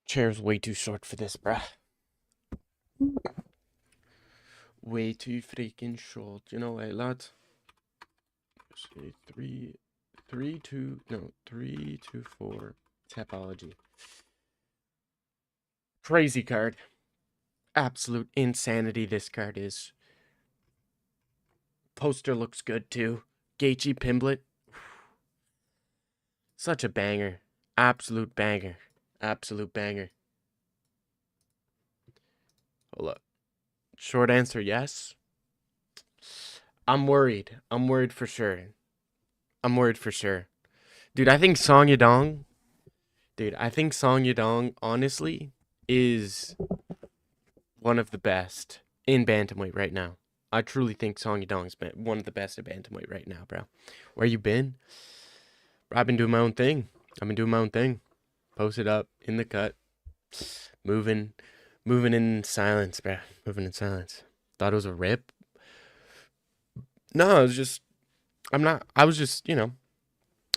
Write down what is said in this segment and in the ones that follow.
Chair's way too short for this, bruh. Way too freaking short. You know what, lads? Say 3-2-4 topology. Crazy card. Absolute insanity this card is. Poster looks good too. Gaethje Pimblet. Such a banger. Absolute banger. Absolute banger. Hold up. Short answer, yes. I'm worried. I'm worried for sure. I'm worried for sure. Dude, I think Song Yadong, honestly, is one of the best in bantamweight right now. I truly think Song Yadong's been one of the best at bantamweight right now, bro. Where you been? Bro, I've been doing my own thing. Posted up in the cut, moving in silence, bro. Moving in silence. Thought it was a rip. No, I was just,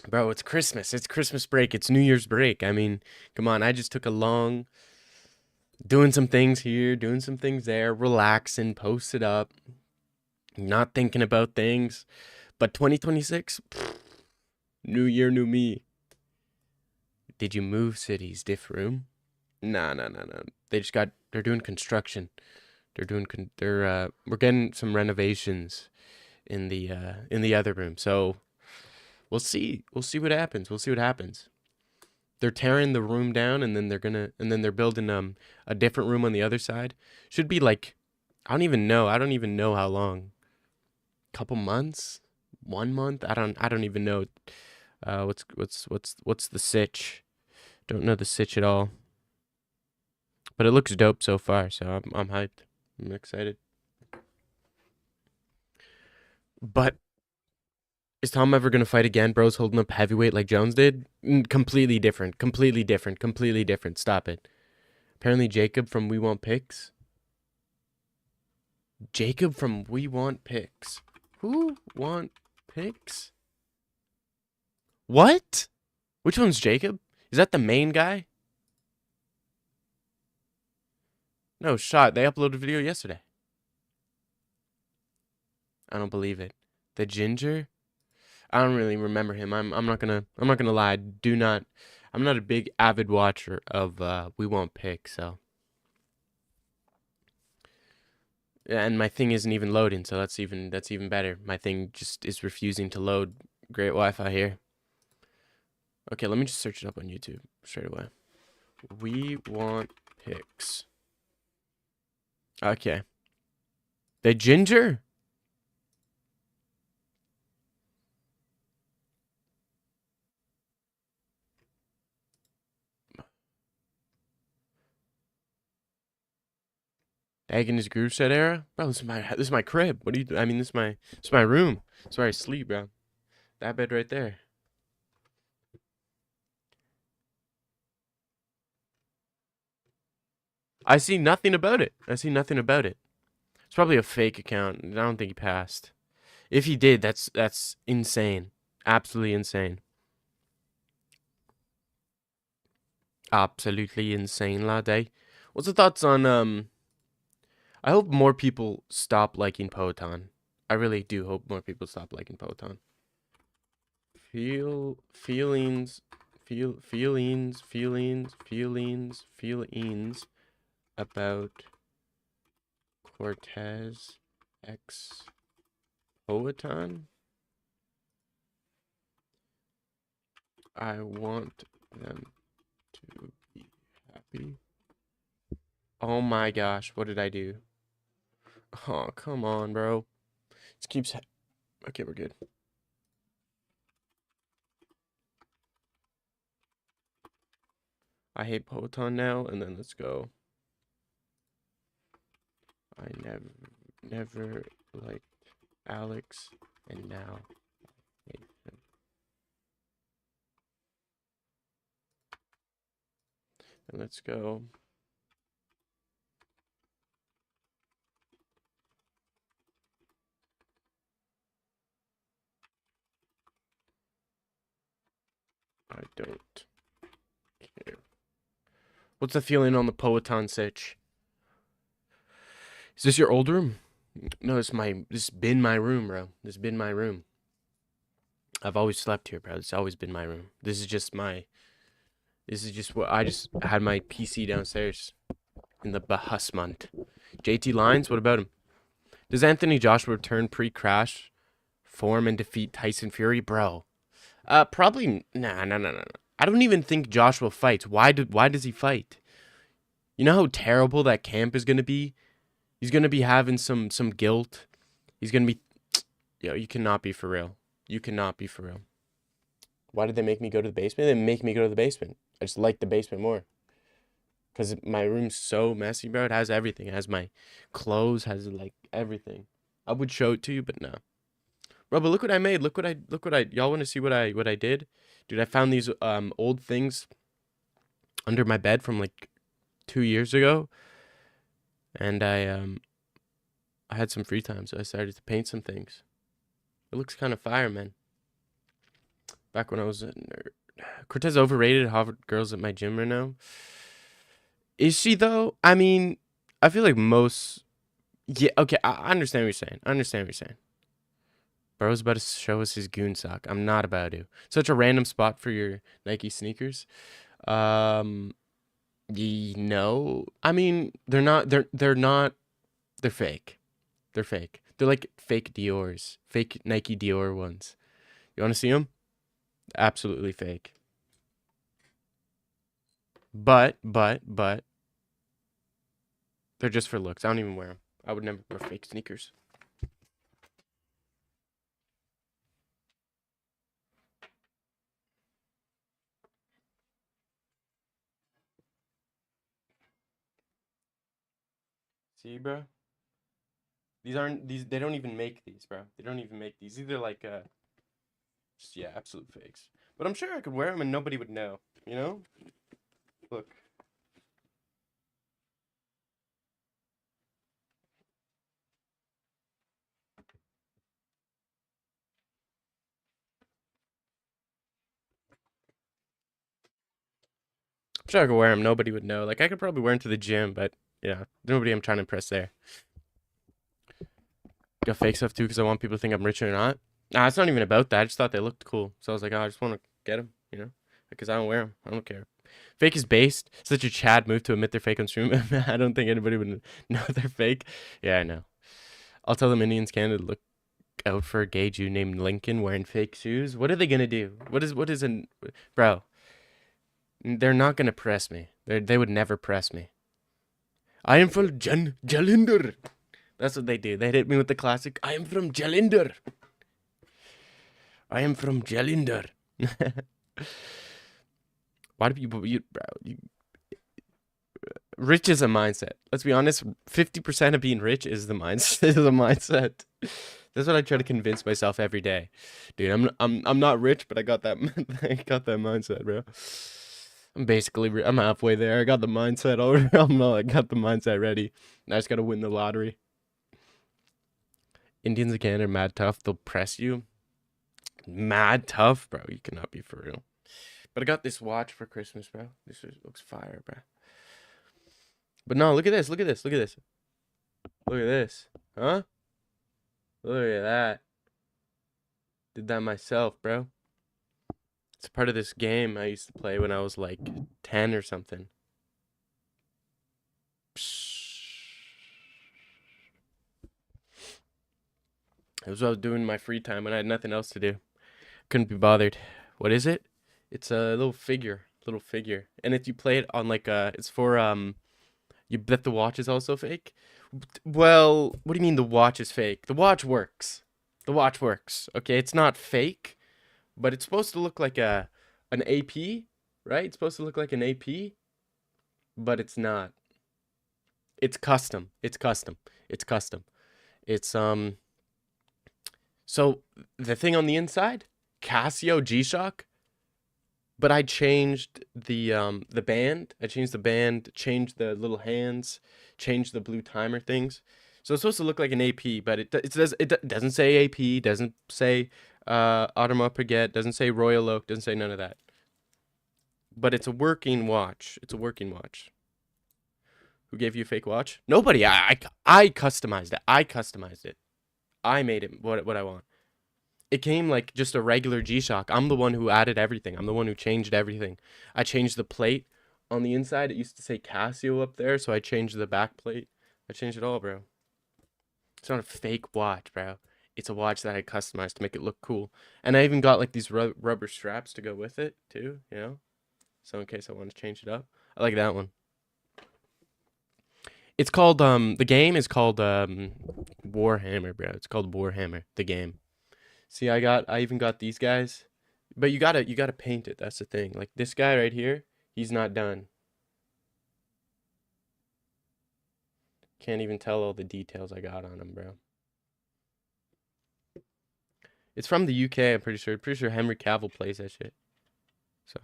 bro, it's Christmas. It's Christmas break. It's New Year's break. I mean, come on. I just took a long, doing some things here, doing some things there, relaxing, posted up, not thinking about things. But 2026, new year, new me. Did you move cities, diff room? Nah, nah, nah, nah. They're doing construction. We're getting some renovations in the other room. So we'll see. We'll see what happens. They're tearing the room down and then they're building a different room on the other side. Should be like, I don't even know. I don't even know how long. Couple months? 1 month? I don't even know. What's the sitch? Don't know the sitch at all. But it looks dope so far, so I'm hyped. I'm excited. But is Tom ever gonna fight again? Bro's holding up heavyweight like Jones did? Completely different. Completely different. Completely different. Stop it. Apparently Jacob from We Want Picks. Jacob from We Want Picks. Who want picks? What? Which one's Jacob? Is that the main guy? No shot. They uploaded a video yesterday. I don't believe it. The ginger? I don't really remember him. I'm not gonna lie. I'm not a big avid watcher of We Won't Pick, so and my thing isn't even loading, so that's even better. My thing just is refusing to load. Great Wi-Fi here. Okay, let me just search it up on YouTube straight away. We Want Picks. Okay. The ginger? Dagon is Groove Set era? Bro, this is my crib. What do you I mean this is my room. It's where I sleep, bro. That bed right there. I see nothing about it. It's probably a fake account. I don't think he passed. If he did, that's insane. Absolutely insane. Absolutely insane, lad. Eh? What's the thoughts on I hope more people stop liking Poton. I really do hope more people stop liking Poton. Feelings about Cortez X Poeton. I want them to be happy. Oh my gosh, what did I do? Oh, come on, bro. This keeps. Okay, we're good. I hate Poeton now, and then let's go. I never liked Alex, and now I hate him. And let's go. I don't care. What's the feeling on the Powhatan sitch? Is this your old room? No, this has been my room, bro. This has been my room. I've always slept here, bro. It's always been my room. This is just what I just had my PC downstairs in the Bahasmant. JT Lines, what about him? Does Anthony Joshua return pre-crash form and defeat Tyson Fury, bro? Probably nah. I don't even think Joshua fights. Why does he fight? You know how terrible that camp is gonna be? He's gonna be having some guilt. He's gonna be yo, you cannot be for real. You cannot be for real. Why did they make me go to the basement? They make me go to the basement. I just like the basement more. Cause my room's so messy, bro. It has everything. It has my clothes, has like everything. I would show it to you, but no. Bro, but look what I made. Look what I y'all wanna see what I did? Dude, I found these old things under my bed from like 2 years ago. And I had some free time, so I started to paint some things. It looks kind of fire, man. Back when I was a nerd. Cortez overrated. Harvard girls at my gym right now. Is she though? I mean, I feel like most. Yeah, okay. I understand what you're saying. I understand what you're saying. Bro's about to show us his goon sock. I'm not about to. Such a random spot for your Nike sneakers. No. I mean, they're not. They're not. They're fake. They're fake. They're like fake Dior's. Fake Nike Dior ones. You want to see them? Absolutely fake. But they're just for looks. I don't even wear them. I would never wear fake sneakers. See, bro? These. They don't even make these, bro. They don't even make these. These are like just yeah, absolute fakes. But I'm sure I could wear them and nobody would know. You know? Look. I'm sure I could wear them. Nobody would know. Like I could probably wear them to the gym, but yeah, nobody I'm trying to impress there. Got fake stuff too because I want people to think I'm rich or not. Nah, it's not even about that. I just thought they looked cool, so I was like, oh, I just want to get them, you know, because I don't wear them. I don't care. Fake is based. Such a Chad move to admit they're fake on stream. I don't think anybody would know they're fake. Yeah, I know. I'll tell them Indians Canada look out for a gay Jew named Lincoln wearing fake shoes. What are they gonna do? What is an bro? They're not gonna press me. They would never press me. I am from Jalinder. That's what they do. They hit me with the classic. I am from Jalinder. I am from Jalinder. Why do people rich is a mindset. Let's be honest. 50% of being rich is the mindset. Is a mindset. That's what I try to convince myself every day, dude. I'm not rich, but I got that I got that mindset, bro. I'm halfway there. I got the mindset already. I got the mindset ready. I just gotta win the lottery. Indians again are mad tough. They'll press you. Mad tough, bro. You cannot be for real. But I got this watch for Christmas, bro. Looks fire, bro. But no, look at this. Look at this. Look at this. Look at this. Huh? Look at that. Did that myself, bro. It's part of this game I used to play when I was like 10 or something. It was what I was doing in my free time when I had nothing else to do. Couldn't be bothered. What is it? It's a little figure. And if you play it on like it's for you bet the watch is also fake? Well, what do you mean the watch is fake? The watch works. The watch works. Okay, it's not fake, but it's supposed to look like an AP, right? It's supposed to look like an AP, but it's not. It's custom. It's custom. It's custom. It's so the thing on the inside, Casio G-Shock, but I changed the band. I changed the band, changed the little hands, changed the blue timer things. So it's supposed to look like an AP, but it doesn't say AP, doesn't say Audemars Piguet, doesn't say Royal Oak, doesn't say none of that. But it's a working watch. It's a working watch. Who gave you a fake watch? Nobody. I customized it. I customized it. I made it what I want. It came like just a regular G-Shock. I'm the one who added everything. I'm the one who changed everything. I changed the plate on the inside. It used to say Casio up there, so I changed the back plate. I changed it all, bro. It's not a fake watch, bro. It's a watch that I customized to make it look cool. And I even got like these rubber straps to go with it too, you know? So in case I want to change it up. I like that one. It's called the game is called Warhammer, bro. It's called Warhammer, the game. See, I even got these guys. But you gotta paint it. That's the thing. Like this guy right here, he's not done. Can't even tell all the details I got on him, bro. It's from the UK, I'm pretty sure. Pretty sure Henry Cavill plays that shit. So,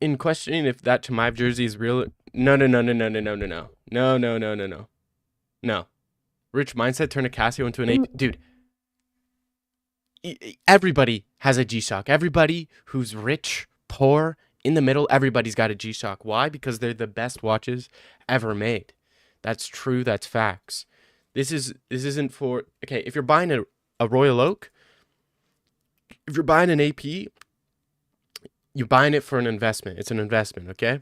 in questioning if that Chimaev jersey is real, no, no, no, no, no, no, no, no, no, no, no, no, no, no, no. Rich mindset turn a Casio into an AP. Dude, everybody has a G-Shock. Everybody who's rich, poor, in the middle, everybody's got a G-Shock. Why? Because they're the best watches ever made. That's true. That's facts. This isn't for, okay, if you're buying a Royal Oak, if you're buying an AP, you're buying it for an investment. It's an investment, okay?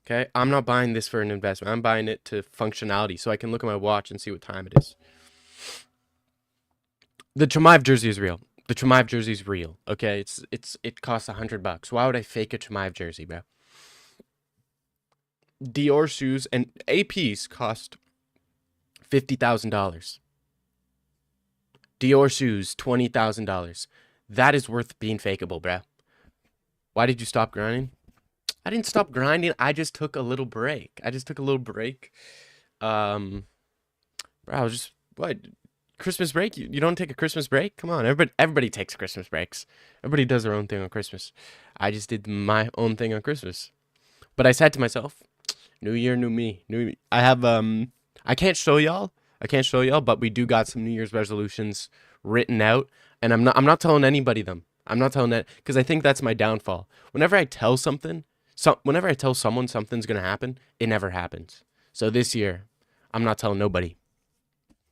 Okay, I'm not buying this for an investment. I'm buying it to functionality so I can look at my watch and see what time it is. The Chimaev jersey is real. The Chimaev jersey is real. Okay, it costs $100. Why would I fake a Chimaev jersey, bro? Dior shoes and APs cost $50,000. Dior shoes, $20,000. That is worth being fakeable, bro. Why did you stop grinding? I didn't stop grinding. I just took a little break. Bro, I was just what? Christmas break? You don't take a Christmas break? Come on, everybody takes Christmas breaks. Everybody does their own thing on Christmas. I just did my own thing on Christmas. But I said to myself, New Year, new me. I have I can't show y'all. But we do got some New Year's resolutions written out, and I'm not telling anybody them. I'm not telling that because I think that's my downfall. Whenever I tell someone something's gonna happen, it never happens. So this year, I'm not telling nobody.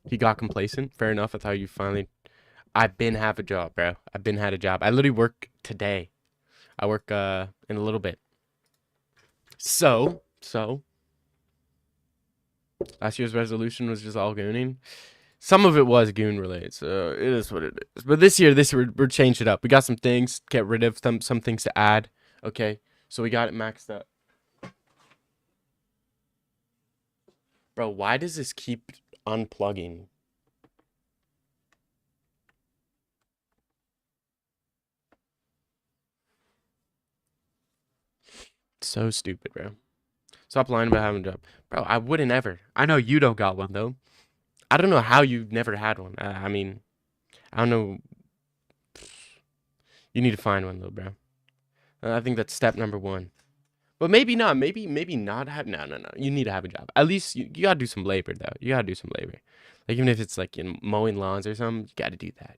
He got complacent. Fair enough. That's how you finally. I've been have a job, bro. I've been had a job. I literally work today. I work in a little bit. So last year's resolution was just all gooning. Some of it was goon related, so it is what it is. But this year we're changed it up. We got some things, get rid of some things to add. Okay, so we got it maxed up. Bro, why does this keep unplugging? So stupid, bro. Stop lying about having a job. Bro, I wouldn't ever. I know you don't got one, though. I don't know how you've never had one. I mean, I don't know. You need to find one, though, bro. I think that's step number one. But maybe not. Maybe not have. No. You need to have a job. At least you gotta do some labor, though. You gotta do some labor. Like, even if it's like mowing lawns or something, you gotta do that.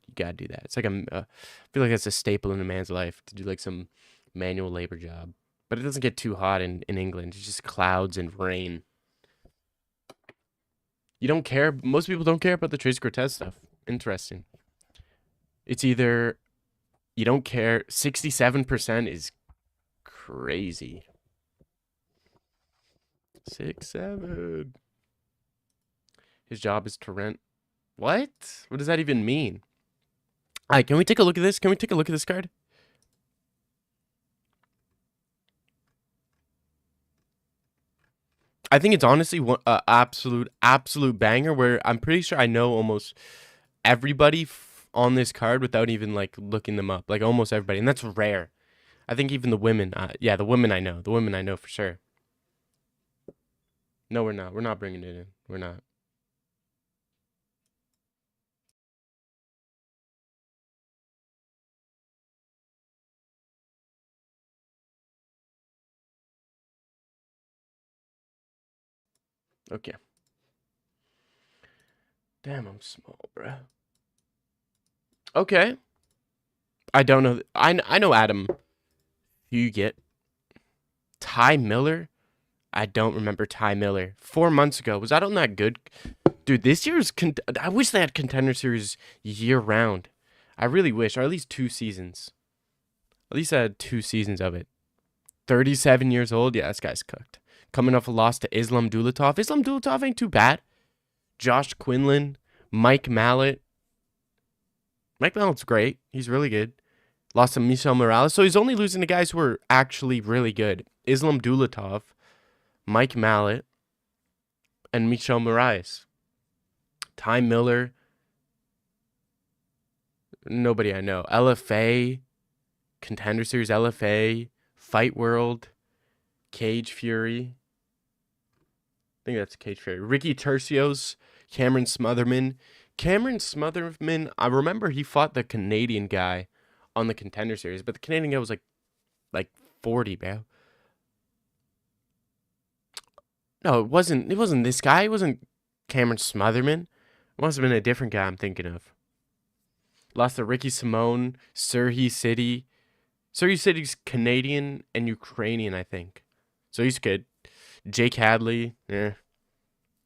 It's like I feel like that's a staple in a man's life to do like some manual labor job. But it doesn't get too hot in England. It's just clouds and rain. You don't care. Most people don't care about the Trace Cortez stuff. Interesting. It's either you don't care. 67% is crazy. 6-7. His job is to rent. What? What does that even mean? All right, can we take a look at this? Can we take a look at this card? I think it's honestly one absolute banger where I'm pretty sure I know almost everybody on this card without even like looking them up. Like almost everybody, and that's rare. I think even the women. Yeah, the women I know. The women I know for sure. No, we're not. We're not bringing it in. We're not. Okay. Damn, I'm small, bruh. Okay. I don't know. I know Adam. You get. Ty Miller? I don't remember Ty Miller. 4 months ago. Was that on that good? Dude, this year's... I wish they had Contender Series year-round. I really wish. Or at least 2 seasons. At least I had 2 seasons of it. 37 years old? Yeah, this guy's cooked. Coming off a loss to Islam Dulatov. Islam Dulatov ain't too bad. Josh Quinlan. Mike Mallet. Mike Mallett's great. He's really good. Lost to Michel Morales. So he's only losing to guys who are actually really good. Islam Dulatov. Mike Mallet. And Michel Morales. Ty Miller. Nobody I know. LFA. Contender Series LFA. Fight World. Cage Fury. I think that's Cage Fury. Ricky Tercios. Cameron Smotherman. Cameron Smotherman, I remember he fought the Canadian guy on the Contender Series, but the Canadian guy was like 40, bro. No, it wasn't this guy. It wasn't Cameron Smotherman. It must have been a different guy I'm thinking of. Lost to Ricky Simone, Surrey City. Surrey City's Canadian and Ukrainian, I think. So he's good. Jake Hadley, yeah.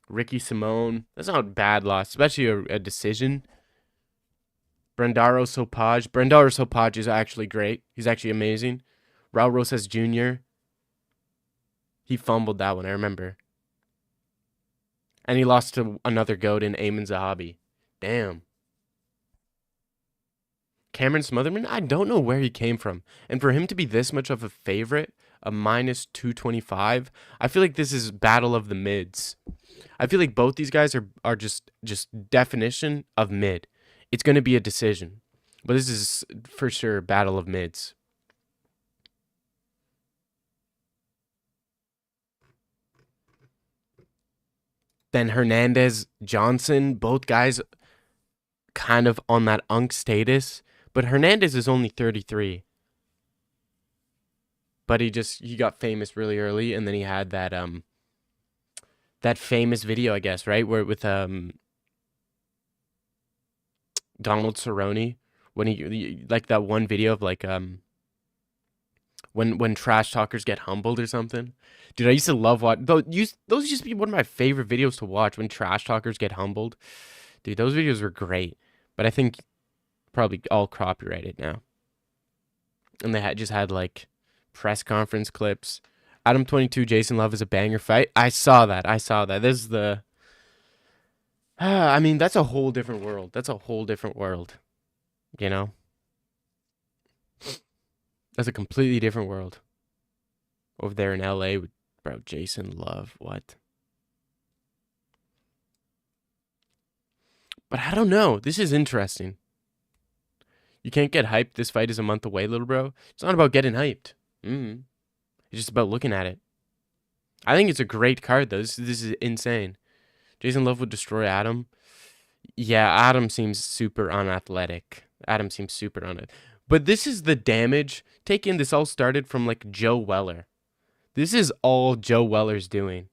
Ricky Simone. That's not a bad loss, especially a decision. Brandaro Sopaj. Brandaro Sopaj is actually great. He's actually amazing. Raul Rosas Jr. He fumbled that one, I remember. And he lost to another goat in Ayman Zahabi. Damn. Cameron Smotherman, I don't know where he came from. And for him to be this much of a favorite, a minus 225, I feel like this is battle of the mids. I feel like both these guys are just definition of mid. It's going to be a decision. But this is for sure battle of mids. Then Hernandez, Johnson, both guys kind of on that unk status. But Hernandez is only 33. But he got famous really early, and then he had that famous video, I guess, right? Where with Donald Cerrone, when he like that one video of like when trash talkers get humbled or something. Dude, I used to love watch those used to be one of my favorite videos to watch when trash talkers get humbled. Dude, those videos were great. But I think probably all copyrighted now. And they just had like press conference clips. Adam 22, Jason Love is a banger fight. I saw that. This is the... I mean, that's a whole different world. You know? That's a completely different world. Over there in LA with, bro, Jason Love. What? But I don't know. This is interesting. You can't get hyped. This fight is a month away, little bro. It's not about getting hyped. It's just about looking at it. I think it's a great card, though. This is insane. Jason Love would destroy Adam. Yeah, Adam seems super unathletic. But this is the damage. Take in, this all started from, like, Joe Weller. This is all Joe Weller's doing.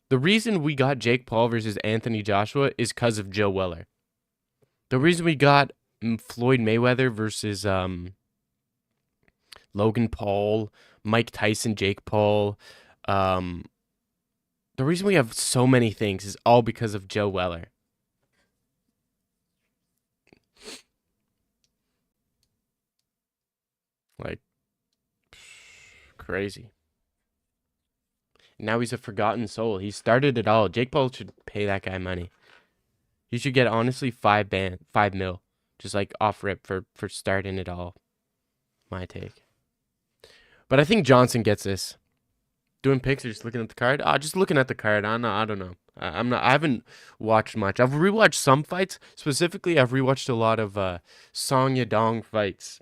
The reason we got Jake Paul versus Anthony Joshua is because of Joe Weller. The reason we got Floyd Mayweather versus Logan Paul, Mike Tyson, Jake Paul. The reason we have so many things is all because of Joe Weller. Like, crazy. Now he's a forgotten soul. He started it all. Jake Paul should pay that guy money. He should get, honestly, $5 mil. Just like off rip for starting it all. My take. But I think Johnson gets this. Doing picks or just looking at the card? Just looking at the card. I don't know. I haven't watched much. I've rewatched some fights. Specifically, I've rewatched a lot of Song Yadong fights.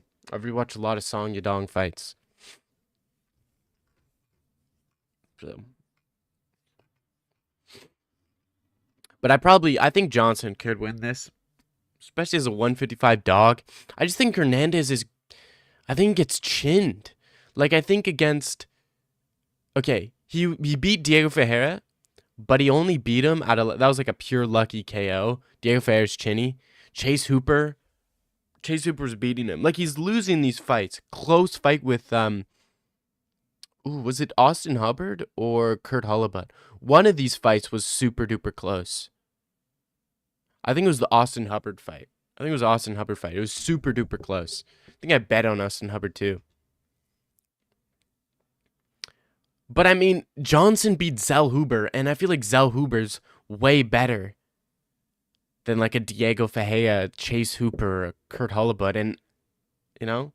So. But I think Johnson could win this. Especially as a 155 dog. I just think Hernandez gets chinned. Like, I think against... Okay, he beat Diego Ferreira, but he only beat him that was like a pure lucky KO. Diego Ferreira's chinny. Chase Hooper's beating him. Like, he's losing these fights. Close fight with Ooh, was it Austin Hubbard or Kurt Hollowbutt? One of these fights was super duper close. I think it was the Austin Hubbard fight. I think it was the Austin Hubbard fight. It was super duper close. I think I bet on Austin Hubbard too. But I mean, Johnson beat Zell Huber, and I feel like Zell Huber's way better than like a Diego Ferreira, Chase Hooper, or Kurt Hollowbutt, and you know,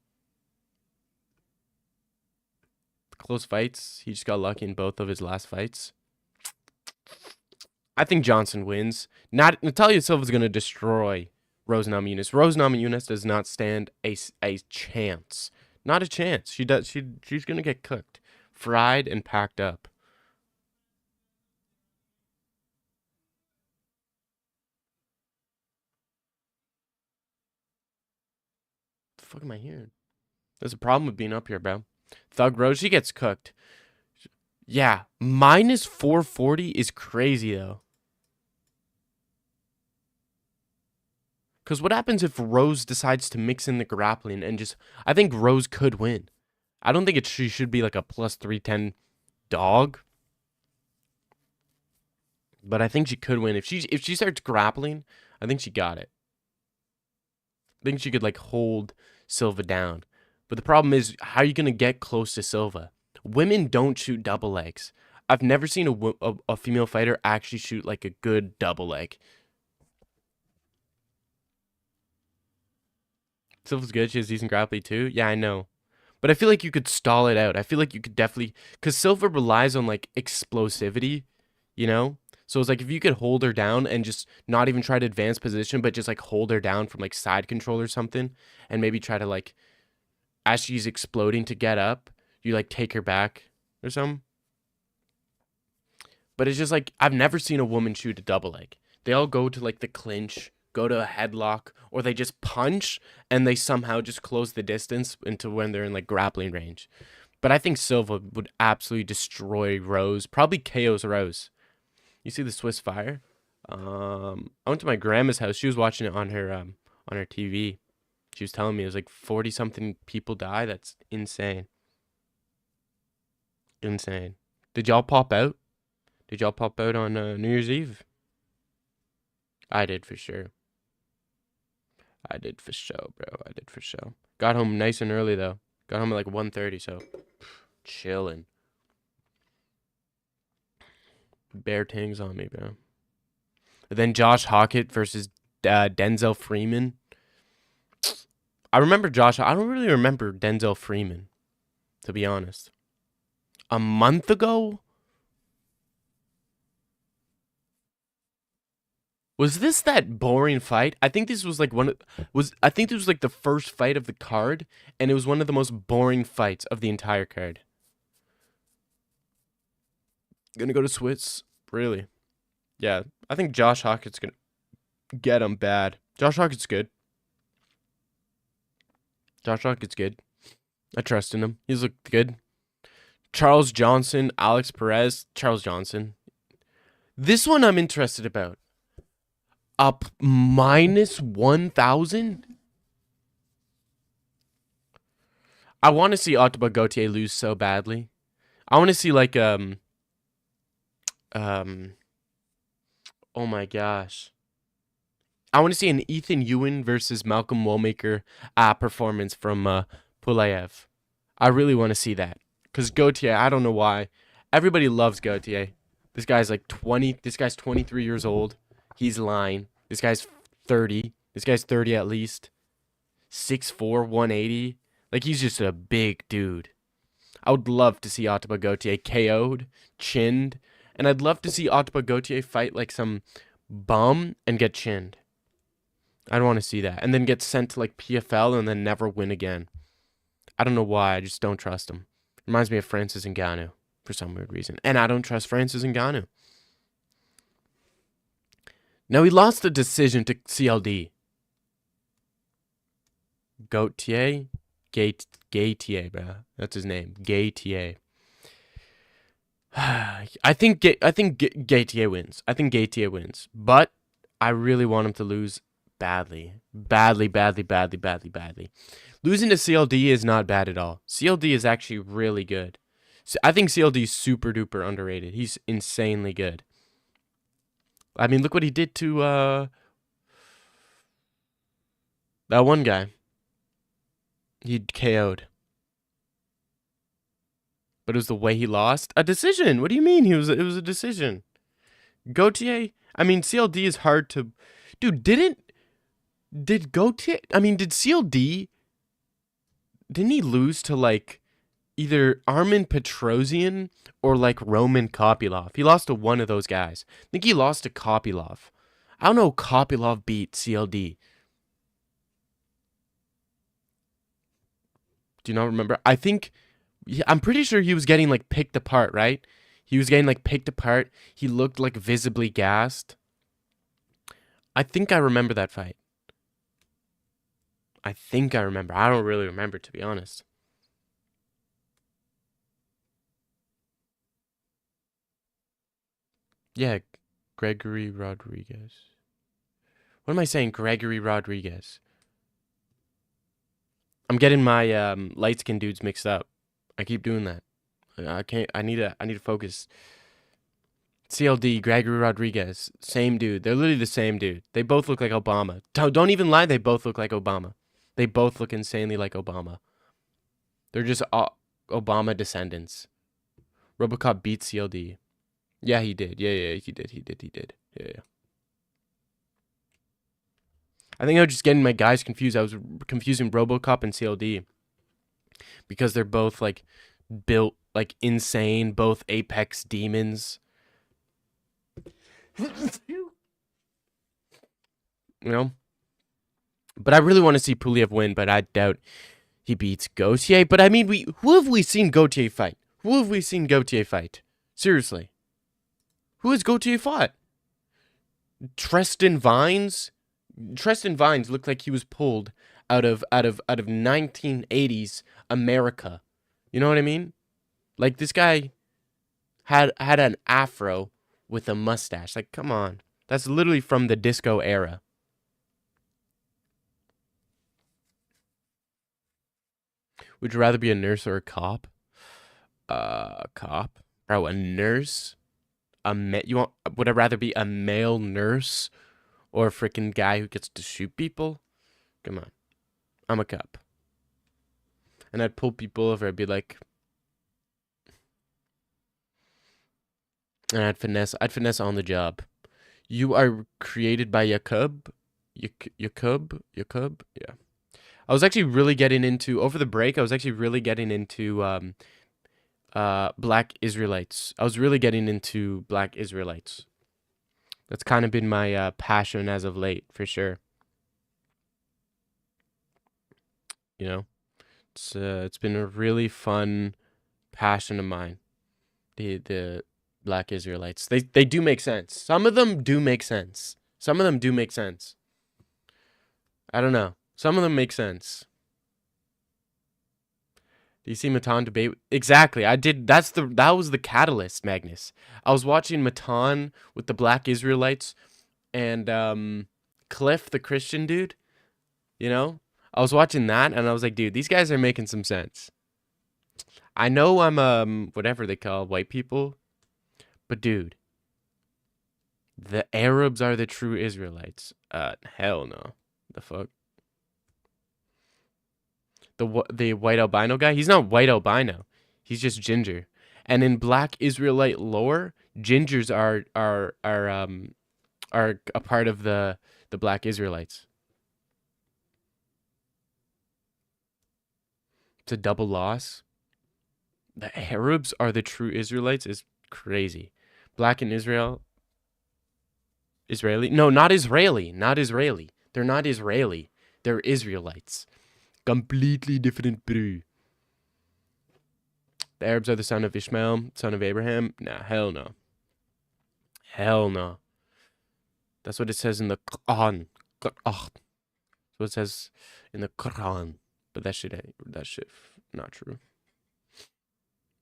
close fights. He just got lucky in both of his last fights. I think Johnson wins. Not Natalia Silva's gonna destroy Rose Namajunas. Rose Namajunas does not stand a chance. Not a chance. She does. She's gonna get cooked, fried, and packed up. What the fuck am I hearing? There's a problem with being up here, bro. Thug Rose, she gets cooked. Yeah, minus 440 is crazy though. Because what happens if Rose decides to mix in the grappling and just... I think Rose could win. I don't think she should be like a plus 310 dog. But I think she could win. If she starts grappling, I think she got it. I think she could like hold Silva down. But the problem is, how are you going to get close to Silva? Women don't shoot double legs. I've never seen a female fighter actually shoot like a good double leg. Silva's good. She has decent grappling too. Yeah, I know. But I feel like you could stall it out. I feel like you could definitely... Because Silva relies on like explosivity, you know? So it's like if you could hold her down and just not even try to advance position, but just like hold her down from like side control or something, and maybe try to like, as she's exploding to get up, you like take her back or something. But it's just like, I've never seen a woman shoot a double leg. They all go to like the clinch, go to a headlock, or they just punch and they somehow just close the distance into when they're in like grappling range. But I think Silva would absolutely destroy Rose, probably KO's Rose. You see the Swiss Fire? I went to my grandma's house. She was watching it on her TV. She was telling me it was like 40 something people die. That's insane. Insane. Did y'all pop out? Did y'all pop out on New Year's Eve? I did for sure. I did for sure, bro. I did for sure. Got home nice and early though. Got home at like 1:30, so chilling. Bare tings on me, bro. And then Josh Hockett versus Denzel Freeman. I remember Josh. I don't really remember Denzel Freeman, to be honest. A month ago? Was this that boring fight? I think this was like I think this was like the first fight of the card, and it was one of the most boring fights of the entire card. Gonna go to Swiss? Really? Yeah. I think Josh Hockett's gonna get him bad. Josh Hockett's good. Josh Hockett's good. I trust in him. He's looked good. Charles Johnson, Alex Perez, Charles Johnson. This one I'm interested about. Up minus 1,000? I want to see Ottaba Gauthier lose so badly. I want to see like oh my gosh. I want to see an Ethan Ewan versus Malcolm Womaker performance from Pulayev. I really want to see that. Because Gauthier, I don't know why. Everybody loves Gauthier. This guy's like 20. This guy's 23 years old. He's lying. This guy's 30. This guy's 30 at least. 6'4", 180. Like, he's just a big dude. I would love to see Ottaba Gauthier KO'd, chinned. And I'd love to see Ottaba Gauthier fight like some bum and get chinned. I don't want to see that. And then get sent to like PFL and then never win again. I don't know why. I just don't trust him. Reminds me of Francis Ngannou for some weird reason. And I don't trust Francis Ngannou. Now, he lost the decision to CLD. Gautier? Gautier, bro. That's his name. Gautier. I think Gautier wins. I think Gautier wins. But I really want him to lose badly. Badly. Losing to CLD is not bad at all. CLD is actually really good. I think CLD is super duper underrated. He's insanely good. I mean, look what he did to that one guy. He KO'd. But it was the way he lost. A decision. What do you mean? It was a decision. Gautier, I mean, CLD is hard to. Dude, did Gautier, I mean, did CLD, didn't he lose to like either Armin Petrosian or like Roman Kopylov? He lost to one of those guys. I think he lost to Kopylov. I don't know. Kopylov beat CLD. Do you not remember? I think, I'm pretty sure he was getting like picked apart, right? He was getting like picked apart. He looked like visibly gassed. I think I remember that fight. I think I remember. I don't really remember, to be honest. Yeah, Gregory Rodriguez. What am I saying? Gregory Rodriguez. I'm getting my light skinned dudes mixed up. I keep doing that. I can't. I need to focus. CLD, Gregory Rodriguez, same dude. They're literally the same dude. They both look like Obama. Don't even lie. They both look like Obama. They both look insanely like Obama. They're just Obama descendants. RoboCop beat CLD. Yeah, he did. Yeah, he did. Yeah. I think I was just getting my guys confused. I was confusing RoboCop and CLD because they're both like built like insane, both apex demons. You know? But I really want to see Puliev win, but I doubt he beats Gautier. But I mean, who have we seen Gautier fight? Who have we seen Gautier fight? Seriously. Who has Gautier fought? Treston Vines? Treston Vines looked like he was pulled out of 1980s America. You know what I mean? Like this guy had an afro with a mustache. Like, come on. That's literally from the disco era. Would you rather be a nurse or a cop? Cop. Bro, a nurse? Would I rather be a male nurse or a freaking guy who gets to shoot people? Come on. I'm a cop. And I'd pull people over. I'd be like, and I'd finesse on the job. You are created by Yakub? Yakub? Yeah. I was actually really getting into, over the break, I was actually really getting into Black Israelites. I was really getting into Black Israelites. That's kind of been my passion as of late, for sure. You know, it's been a really fun passion of mine. The Black Israelites. They do make sense. Some of them do make sense. Some of them do make sense. I don't know. Some of them make sense. Do you see Matan debate? Exactly. I did. That was the catalyst, Magnus. I was watching Matan with the Black Israelites and Cliff, the Christian dude. You know, I was watching that and I was like, dude, these guys are making some sense. I know I'm whatever they call white people, but dude, the Arabs are the true Israelites. Hell no. The fuck? The white albino guy? He's not white albino. He's just ginger. And in Black Israelite lore, gingers are a part of the Black Israelites. It's a double loss. The Arabs are the true Israelites is crazy. Black and Israeli? No, not Israeli. Not Israeli. They're not Israeli. They're Israelites. Completely different brew. The Arabs are the son of Ishmael, son of Abraham. Nah, hell no. Hell no. That's what it says in the Quran. That's what it says in the Quran. But that shit not true.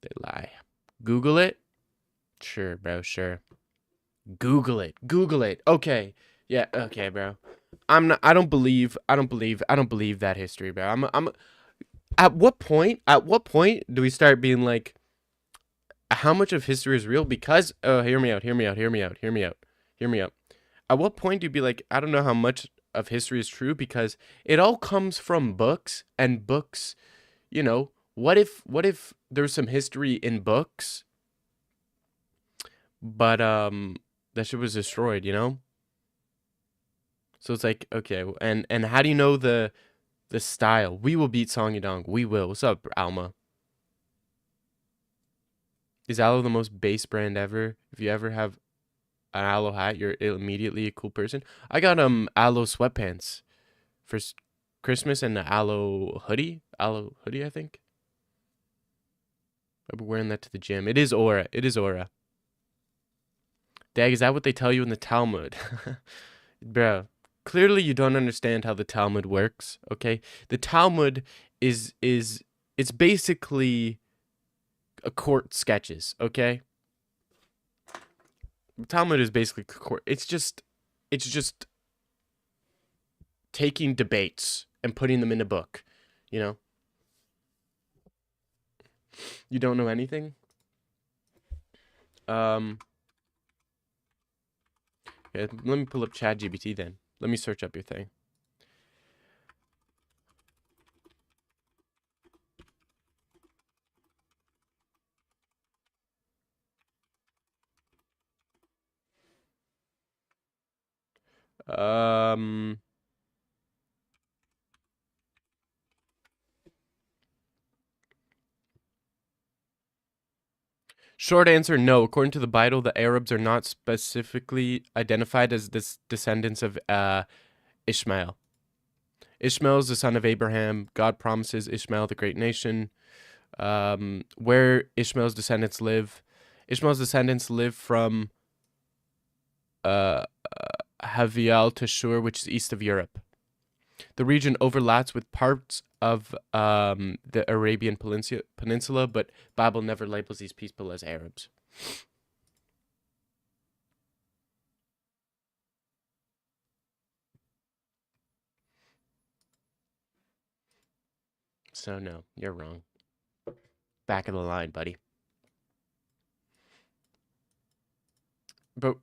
They lie. Google it? Sure, bro, sure. Google it. Okay. Yeah, okay, bro. I don't believe that history, bro. At what point do we start being like, how much of history is real? Because hear me out, hear me out, hear me out, hear me out, hear me out. At what point do you be like, I don't know how much of history is true because it all comes from books and books, what if there's some history in books, but that shit was destroyed? So it's like, okay, and how do you know the style? We will beat Song Yadong. We will. What's up, Alma? Is Aloe the most base brand ever? If you ever have an Aloe hat, you're immediately a cool person. I got Aloe sweatpants for Christmas and the Aloe hoodie, I think. I've been wearing that to the gym. It is aura. It is aura. Dag, is that what they tell you in the Talmud? Bro, clearly you don't understand how the Talmud works, okay? The Talmud is it's basically a court sketches, okay? Talmud is basically court. It's just taking debates and putting them in a book, you know? You don't know anything? Um yeah, let me pull up ChatGPT then. Let me search up your thing. Um Short answer, no. According to the Bible, the Arabs are not specifically identified as descendants of Ishmael. Ishmael is the son of Abraham. God promises Ishmael the great nation. Where Ishmael's descendants live from uh, Havial to Shur, which is east of Europe. The region overlaps with parts of the Arabian Peninsula, but Bible never labels these people as Arabs. So no, you're wrong. Back of the line, buddy. But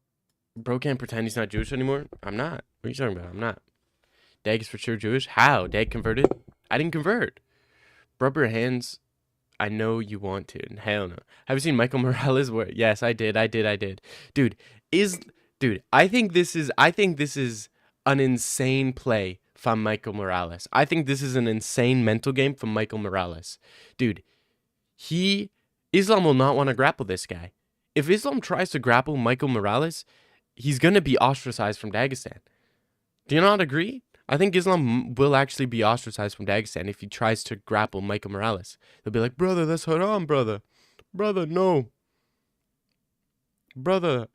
bro can't pretend he's not Jewish anymore. I'm not. What are you talking about? I'm not. Dag is for sure Jewish. How? Dag converted? I didn't convert. Rub your hands. I know you want to. Hell no. Have you seen Michael Morales? Where? Yes, I did. Dude, dude. I think this is an insane play from Michael Morales. I think this is an insane mental game from Michael Morales. Dude, Islam will not want to grapple this guy. If Islam tries to grapple Michael Morales, he's gonna be ostracized from Dagestan. Do you not agree? I think Islam will actually be ostracized from Dagestan if he tries to grapple Michael Morales. They'll be like, brother, that's haram, brother. Brother, no. Brother,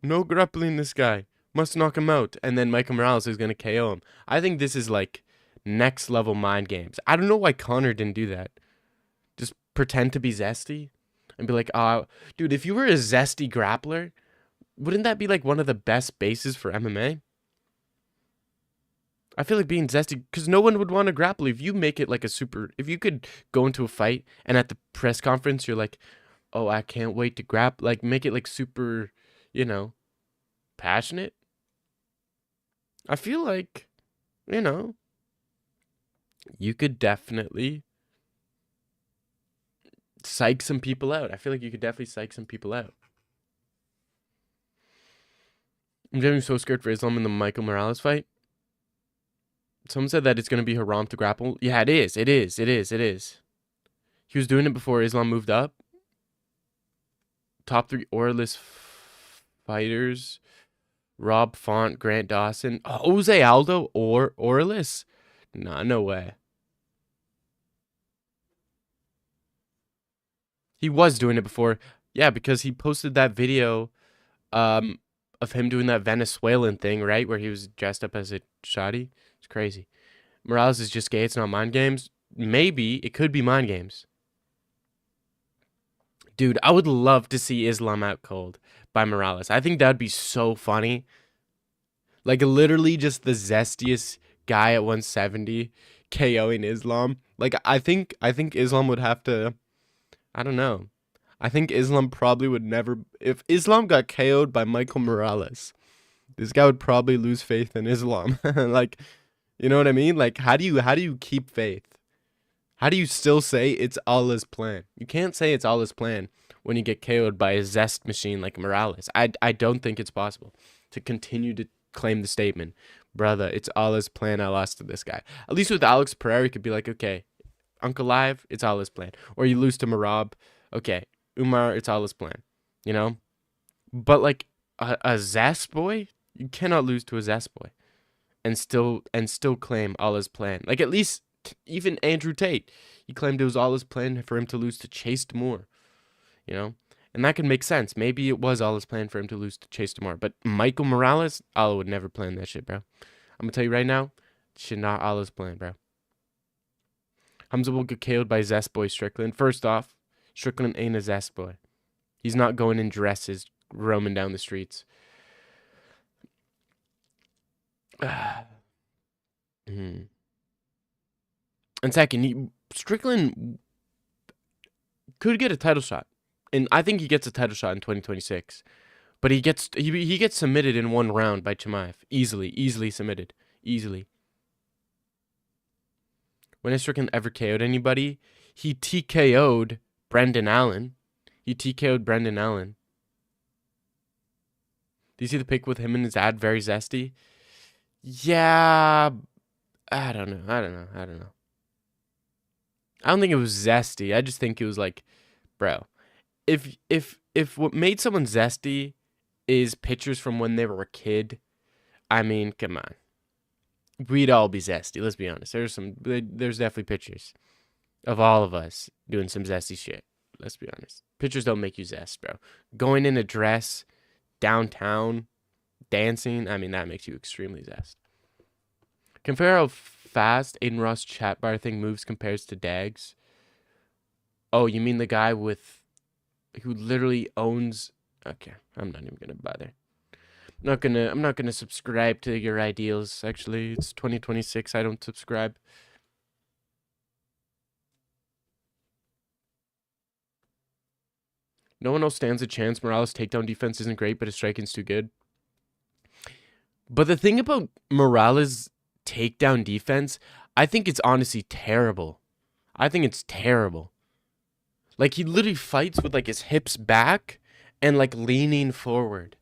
no grappling this guy. Must knock him out. And then Michael Morales is going to KO him. I think this is like next level mind games. I don't know why Connor didn't do that. Just pretend to be zesty and be like, dude, if you were a zesty grappler, wouldn't that be like one of the best bases for MMA? I feel like being zesty, because no one would want to grapple if you make it like if you could go into a fight and at the press conference you're like, oh, I can't wait to grapple, like make it like super, passionate. I feel like, you know, you could definitely psych some people out. I feel like you could definitely psych some people out. I'm getting so scared for Islam in the Michael Morales fight. Someone said that it's going to be haram to grapple. Yeah, it is. It is. It is. It is. He was doing it before Islam moved up. Top 3 auralist fighters. Rob Font, Grant Dawson. Jose Aldo or auralist? Nah, no way. He was doing it before. Yeah, because he posted that video of him doing that Venezuelan thing, right? Where he was dressed up as a shoddy. It's crazy. Morales is just gay. It's not mind games. Maybe it could be mind games. Dude, I would love to see Islam out cold by Morales. I think that'd be so funny. Like literally just the zestiest guy at 170 KOing Islam. Like I think Islam would have to, I don't know. I think Islam probably would never. If Islam got KO'd by Michael Morales, this guy would probably lose faith in Islam. Like, you know what I mean? Like, how do you keep faith? How do you still say it's Allah's plan? You can't say it's Allah's plan when you get KO'd by a zest machine like Morales. I don't think it's possible to continue to claim the statement, brother, it's Allah's plan. I lost to this guy. At least with Alex Pereira, you could be like, okay, Uncle Live, it's Allah's plan. Or you lose to Marab, okay, Umar, it's Allah's plan. You know? But like a Zest boy, you cannot lose to a Zest boy and still claim Allah's plan. Like at least even Andrew Tate, he claimed it was Allah's plan for him to lose to Chase Moore. You know? And that can make sense. Maybe it was Allah's plan for him to lose to Chase Moore. But Michael Morales, Allah would never plan that shit, bro. I'm gonna tell you right now, shit not Allah's plan, bro. Hamza will get KO'd by Zest Boy Strickland. First off, Strickland ain't a Zest Boy. He's not going in dresses, roaming down the streets. And second, Strickland could get a title shot. And I think he gets a title shot in 2026. But he gets submitted in one round by Chimaev. Easily submitted. Easily. When has Strickland ever KO'd anybody? He TKO'd Brendan Allen. Do you see the pic with him and his ad very zesty? Yeah, I don't know. I don't think it was zesty. I just think it was like, bro, if what made someone zesty is pictures from when they were a kid, I mean, come on. We'd all be zesty, let's be honest. There's definitely pictures of all of us doing some zesty shit. Let's be honest. Pictures don't make you zest, bro. Going in a dress, downtown, dancing, I mean, that makes you extremely zest. Compare how fast Aiden Ross chat bar thing moves compares to Dags. Oh, you mean the guy who literally owns... Okay, I'm not even gonna bother. I'm not gonna subscribe to your ideals. Actually, it's 2026. I don't subscribe. No one else stands a chance. Morales' takedown defense isn't great, but his striking's too good. But the thing about Morales' takedown defense, I think it's honestly terrible. I think it's terrible. Like, he literally fights with, like, his hips back and, like, leaning forward.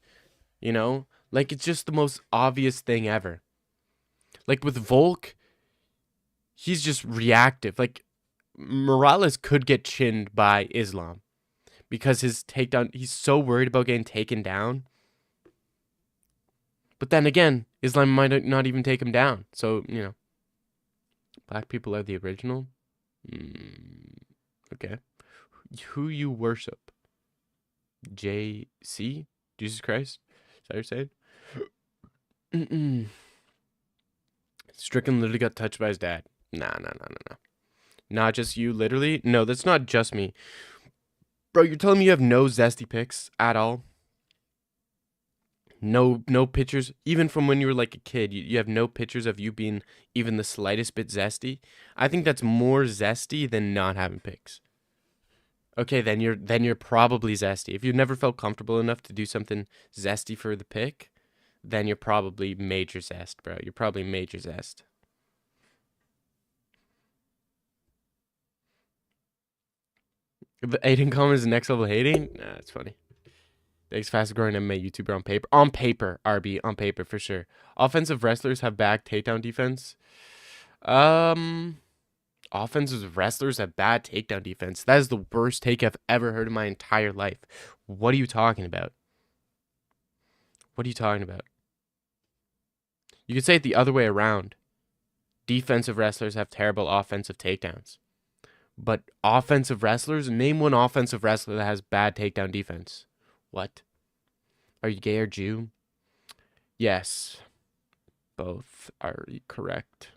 You know? Like, it's just the most obvious thing ever. Like, with Volk, he's just reactive. Like, Morales could get chinned by Islam. Because his takedown, he's so worried about getting taken down. But then again, Islam might not even take him down. So, you know. Black people are the original? Okay. Who you worship? JC? Jesus Christ? Is that what you're saying? Strickland literally got touched by his dad. Nah. Not just you, literally? No, that's not just me. Bro, you're telling me you have no zesty pics at all? No pictures, even from when you were like a kid. You have no pictures of you being even the slightest bit zesty. I think that's more zesty than not having pics. Okay, then you're probably zesty. If you've never felt comfortable enough to do something zesty for the pic, then you're probably major zest, bro. You're probably major zest. The Aiden comment is next level hating? Nah, that's funny. Thanks, fast growing MMA YouTuber on paper. On paper, RB, on paper for sure. Offensive wrestlers have bad takedown defense. Offensive wrestlers have bad takedown defense. That is the worst take I've ever heard in my entire life. What are you talking about? You could say it the other way around. Defensive wrestlers have terrible offensive takedowns. But offensive wrestlers, name one offensive wrestler that has bad takedown defense. What? Are you gay or Jew? Yes. Both are correct.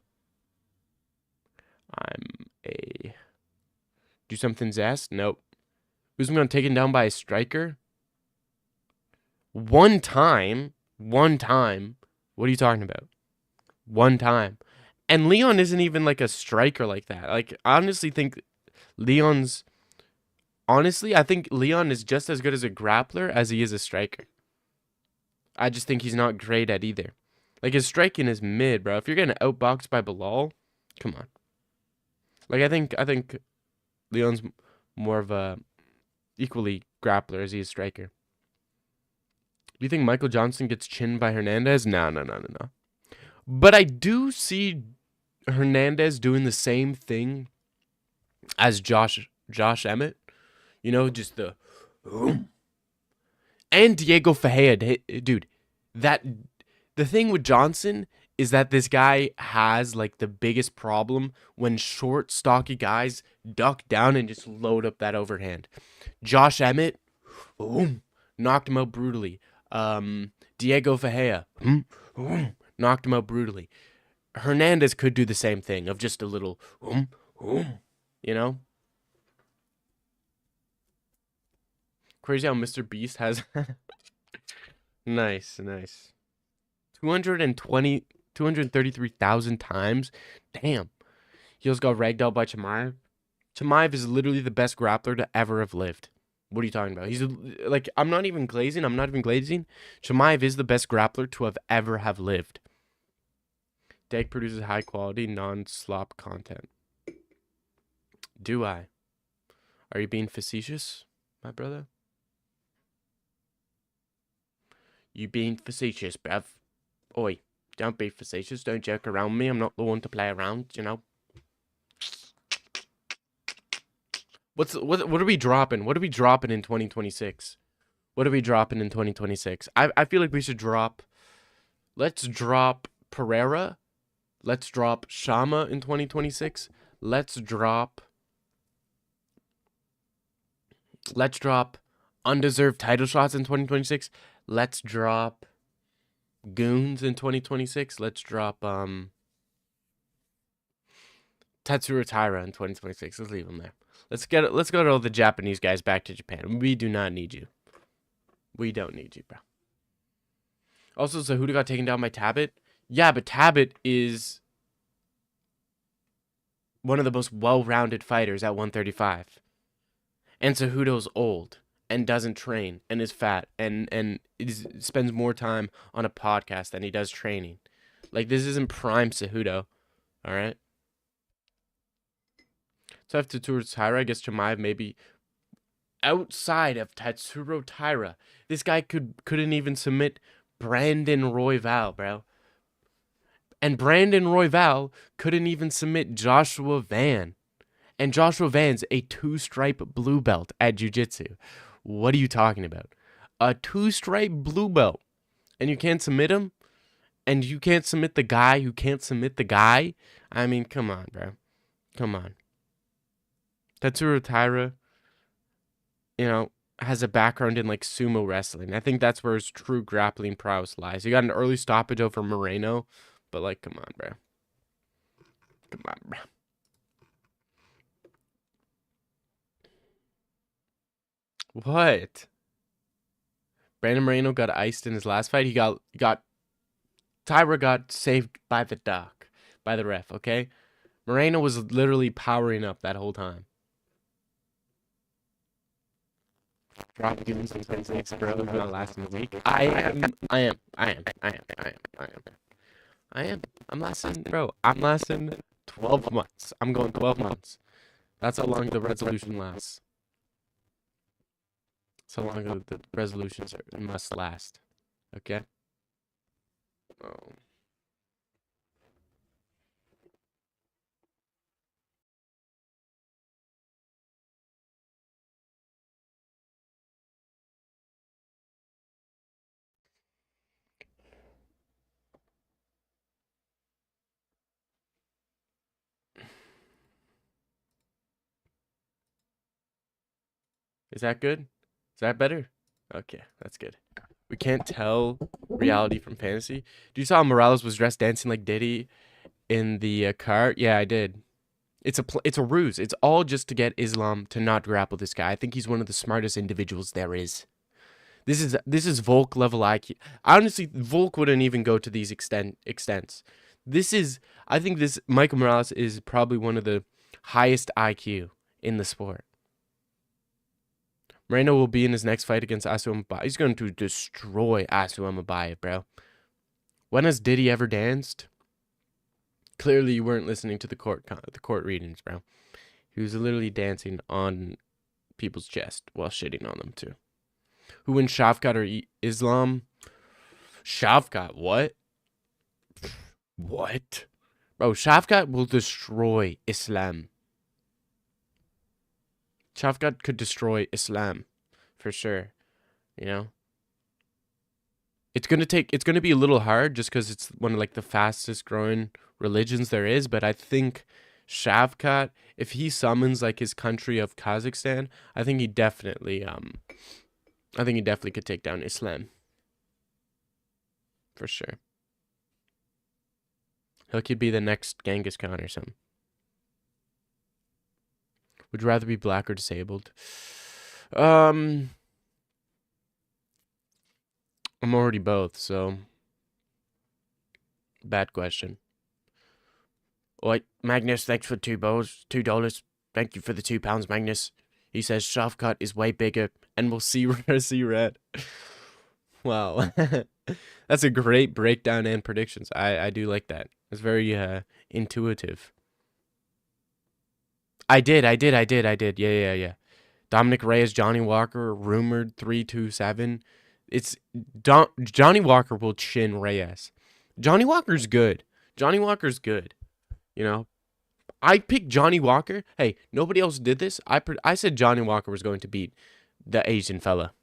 I'm a... Do something zest? Nope. Who's going taken down by a striker? One time. What are you talking about? One time. And Leon isn't even like a striker like that. Like, I honestly think Leon's honestly, I think Leon is just as good as a grappler as he is a striker. I just think he's not great at either. Like, his striking is mid, bro. If you're getting outboxed by Bilal, come on. Like, I think Leon's more of a equally grappler as he is striker. Do you think Michael Johnson gets chinned by Hernandez? No, no, no, no, no. But I do see Hernandez doing the same thing as Josh Emmett. You know, just the and Diego Ferreira, dude. That the thing with Johnson is that this guy has like the biggest problem when short, stocky guys duck down and just load up that overhand. Josh Emmett, boom, knocked him out brutally. Diego Ferreira, knocked him out brutally. Hernandez could do the same thing of just a little, you know? Crazy how Mr. Beast has... Nice, nice. 233,000 times? Damn. He also got ragdolled by Chimaev. Chimaev is literally the best grappler to ever have lived. What are you talking about? He's like, I'm not even glazing. Chimaev is the best grappler to have lived. Dag produces high quality, non-slop content. Do I? Are you being facetious, my brother? You being facetious, bruv. Oi, don't be facetious. Don't joke around me. I'm not the one to play around, you know. What are we dropping? What are we dropping in 2026? What are we dropping in 2026? I feel like we should drop... Let's drop Pereira. Let's drop Shama in 2026. Let's drop undeserved title shots in 2026. Let's drop goons in 2026. Let's drop Tatsuro Taira in 2026. Let's leave them there. Let's go to all the Japanese guys back to Japan. We do not need you. We don't need you, bro. Also, Cejudo got taken down by Tabit. Yeah, but Tabit is one of the most well-rounded fighters at 135. And Cejudo's old and doesn't train and is fat and spends more time on a podcast than he does training. Like, this isn't prime Cejudo, all right? So after Tatsuro Taira, I guess Chimaev maybe outside of Tatsuro Taira. This guy couldn't even submit Brandon Royval, bro. And Brandon Royval couldn't even submit Joshua Van. And Joshua Van's a 2-stripe blue belt at jiu-jitsu. What are you talking about? A 2-stripe blue belt. And you can't submit him? And you can't submit the guy who can't submit the guy? I mean, come on, bro. Come on. Tatsuro Taira, you know, has a background in like sumo wrestling. I think that's where his true grappling prowess lies. He got an early stoppage over Moreno, but like, come on, bro. Come on, bro. What? Brandon Moreno got iced in his last fight. Taira got saved by the doc, by the ref, okay? Moreno was literally powering up that whole time. Drop goons in 26, bro. I'm not lasting a week. I am. I'm lasting, bro. I'm lasting 12 months. I'm going 12 months. That's how long the resolution lasts. That's how long the resolutions must last. Okay? Oh. Is that good? Is that better? Okay, that's good. We can't tell reality from fantasy. Do you saw how Morales was dressed dancing like Diddy in the cart? Yeah, I did. It's a ruse. It's all just to get Islam to not grapple this guy. I think he's one of the smartest individuals there is. This is Volk level IQ. Honestly, Volk wouldn't even go to these extents. I think this Michael Morales is probably one of the highest IQ in the sport. Moreno will be in his next fight against Asu Amabayev. He's going to destroy Asu Amabayev, bro. When has Diddy ever danced? Clearly, you weren't listening to the court readings, bro. He was literally dancing on people's chest while shitting on them too. Who wins, Shavkat or Islam? Shavkat, what? What? Bro, Shavkat will destroy Islam. Shavkat could destroy Islam, for sure. You know? It's gonna be a little hard just because it's one of like the fastest growing religions there is, but I think Shavkat, if he summons like his country of Kazakhstan, I think he definitely could take down Islam. For sure. He could be the next Genghis Khan or something. Would you rather be black or disabled? I'm already both, so bad question. Oi, Magnus, thanks for $2. Thank you for the £2, Magnus. He says Shavkat is way bigger and we'll see red. Wow. That's a great breakdown and predictions. I do like that. It's very intuitive. I did. Yeah. Dominic Reyes, Johnny Walker, rumored 327. It's Johnny Walker will chin Reyes. Johnny Walker's good. You know, I picked Johnny Walker. Hey, nobody else did this. I said Johnny Walker was going to beat the Asian fella.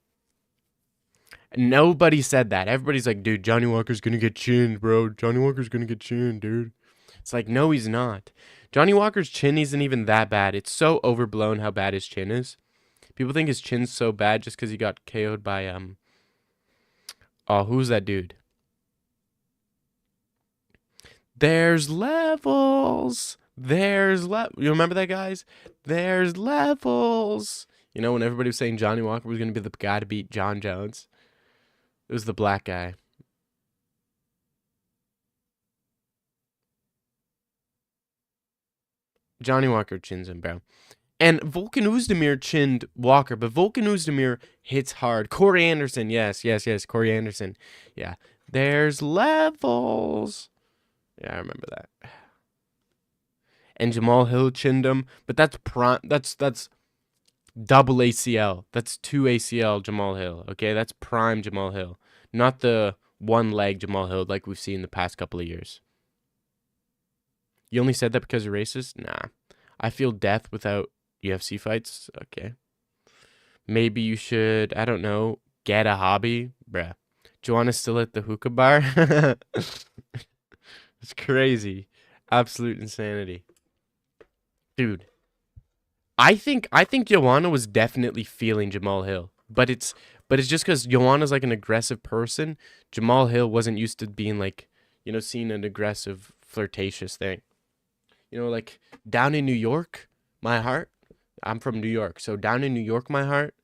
Nobody said that. Everybody's like, dude, Johnny Walker's gonna get chinned, bro. Johnny Walker's gonna get chinned, dude. It's like, no, he's not. Johnny Walker's chin isn't even that bad. It's so overblown how bad his chin is. People think his chin's so bad just because he got KO'd by oh, who's that dude? There's levels. You remember that, guys? There's levels. You know, when everybody was saying Johnny Walker was gonna be the guy to beat John Jones, it was the black guy. Johnny Walker chins him, bro. And Volkan Oezdemir chinned Walker, but Volkan Oezdemir hits hard. Corey Anderson, yes, Corey Anderson. Yeah, there's levels. Yeah, I remember that. And Jamal Hill chinned him, but that's double ACL. That's 2 ACL Jamal Hill, okay? That's prime Jamal Hill, not the one leg Jamal Hill like we've seen the past couple of years. You only said that because you're racist? Nah. I feel death without UFC fights. Okay. Maybe you should, I don't know, get a hobby. Bruh. Joanna's still at the hookah bar? It's crazy. Absolute insanity. Dude. I think Joanna was definitely feeling Jamal Hill. But it's just because Joanna's like an aggressive person. Jamal Hill wasn't used to being like, you know, seeing an aggressive, flirtatious thing. You know, like down in New York, my heart, I'm from New York. So down in New York, my heart,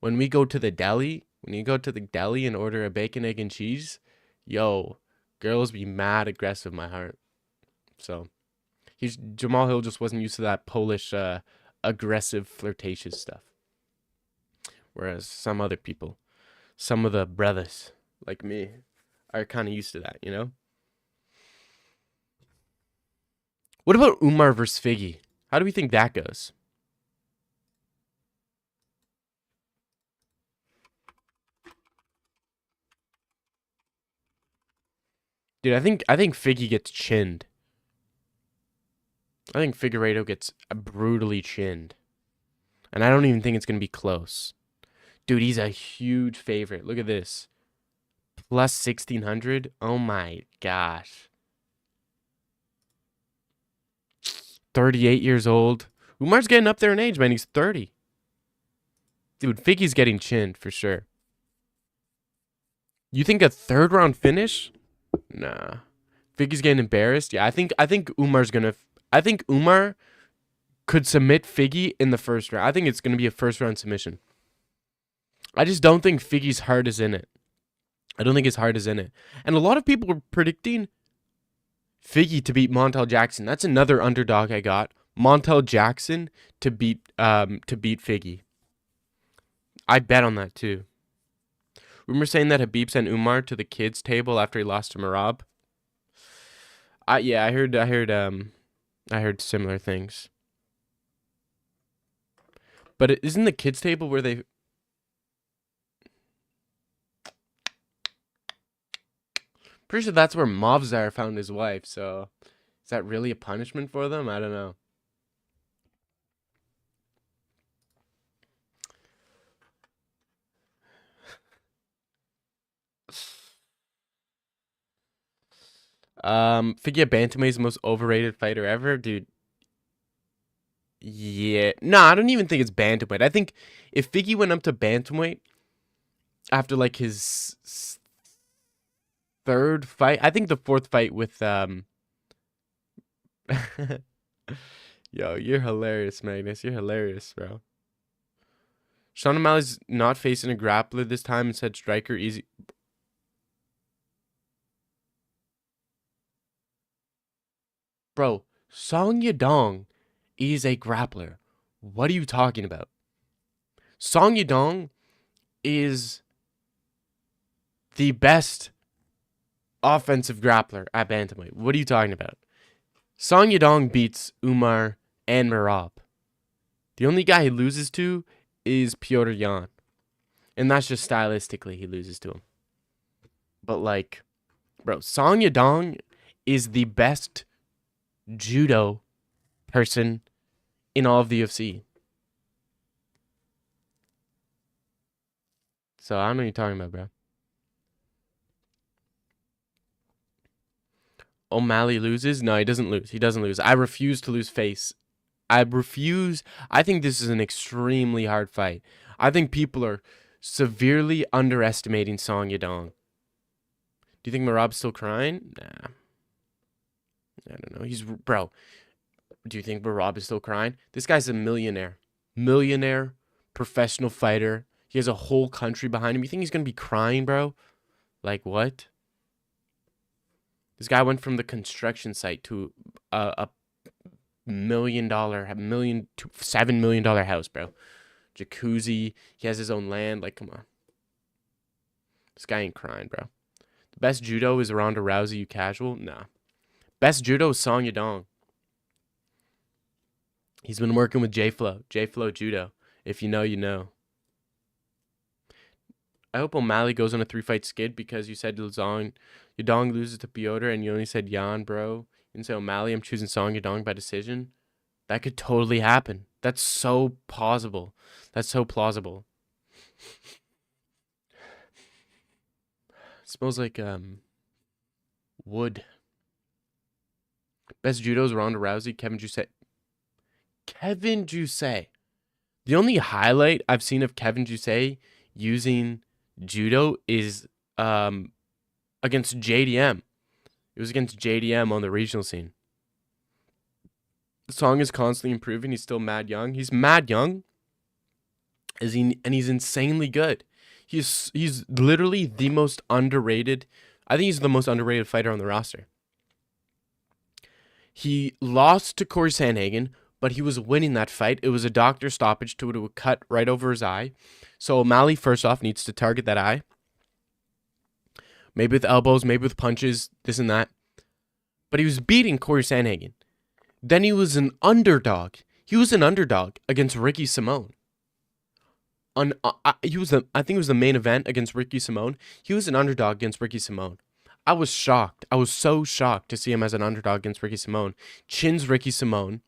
when you go to the deli and order a bacon, egg, and cheese, yo, girls be mad aggressive, my heart. So Jamal Hill just wasn't used to that Polish, aggressive, flirtatious stuff. Whereas some other people, some of the brothers like me, are kind of used to that, you know? What about Umar versus Figgy? How do we think that goes? Dude, I think Figgy gets chinned. I think Figueiredo gets brutally chinned. And I don't even think it's going to be close. Dude, he's a huge favorite. Look at this. Plus 1,600. Oh my gosh. 38 years old. Umar's getting up there in age, man. He's 30. Dude, Figgy's getting chinned for sure. You think a third round finish? Nah. Figgy's getting embarrassed. Yeah, I think Umar's gonna. I think Umar could submit Figgy in the first round. I think it's gonna be a first round submission. I just don't think Figgy's heart is in it. I don't think his heart is in it. And a lot of people were predicting Figgy to beat Montel Jackson. That's another underdog I got. Montel Jackson to beat Figgy. I bet on that too. Rumor saying that Habib sent Umar to the kids table after he lost to Marab. I heard similar things. But it isn't the kids table where they pretty sure that's where Mavzar found his wife, so is that really a punishment for them? I don't know. Figure Bantamweight is the most overrated fighter ever, dude. Yeah, no, I don't even think it's bantamweight. I think if Figgy went up to bantamweight after like his third fight, I think the fourth fight with Yo, you're hilarious, Magnus. You're hilarious, bro. Sean O'Malley's not facing a grappler this time and said striker easy. Bro, Song Yadong is a grappler. What are you talking about? Song Yadong is the best offensive grappler at bantamweight. What are you talking about? Song Yadong beats Umar and Merab. The only guy he loses to is Piotr Jan. And that's just stylistically he loses to him. But like, bro, Song Yadong is the best judo person in all of the UFC. So I don't know what you're talking about, bro. O'Malley loses? No, he doesn't lose. He doesn't lose. I refuse to lose face. I refuse. I think this is an extremely hard fight. I think people are severely underestimating Song Yadong. Do you think Merab's still crying? Nah. I don't know. Bro, do you think Merab is still crying? This guy's a millionaire. Millionaire, professional fighter. He has a whole country behind him. You think he's going to be crying, bro? Like, what? This guy went from the construction site to a $7 million house, bro. Jacuzzi. He has his own land. Like, come on. This guy ain't crying, bro. The best judo is Ronda Rousey, you casual? Nah. Best judo is Song Yadong. He's been working with J-Flow. J-Flow Judo. If you know, you know. I hope O'Malley goes on a 3-fight skid because you said Yadong loses to Piotr and you only said Jan, bro. You didn't say O'Malley. I'm choosing Song Yadong by decision. That could totally happen. That's so plausible. That's so plausible. It smells like wood. Best judo is Ronda Rousey, Kevin Jusset. Kevin Jusset. The only highlight I've seen of Kevin Jusset using judo is against JDM. It was against JDM on the regional scene. The Song is constantly improving. He's still mad young. He's mad young. And he's insanely good. He's literally the most underrated. I think he's the most underrated fighter on the roster. He lost to Corey Sandhagen, but he was winning that fight. It was a doctor stoppage to a cut right over his eye. So O'Malley, first off, needs to target that eye. Maybe with elbows, maybe with punches, this and that. But he was beating Corey Sandhagen. Then he was an underdog. He was an underdog against Ricky Simone. I think it was the main event against Ricky Simone. He was an underdog against Ricky Simone. I was shocked. I was so shocked to see him as an underdog against Ricky Simone. Chins Ricky Simone.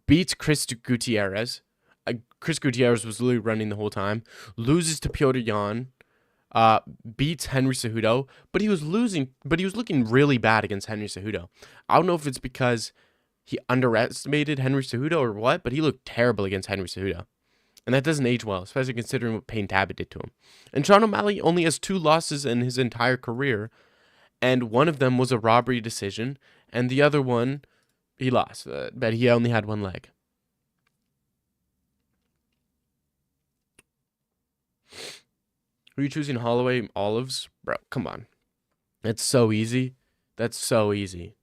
Beats Chris Gutierrez. Chris Gutierrez was literally running the whole time. Loses to Piotr Jan. Beats Henry Cejudo. But he was looking really bad against Henry Cejudo. I don't know if it's because he underestimated Henry Cejudo or what, but he looked terrible against Henry Cejudo. And that doesn't age well, especially considering what Payne Tabbitt did to him. And Sean O'Malley only has 2 losses in his entire career. And one of them was a robbery decision. And the other one, he lost. But he only had 1 leg. Are you choosing Holloway Olives? Bro, come on. That's so easy. That's so easy.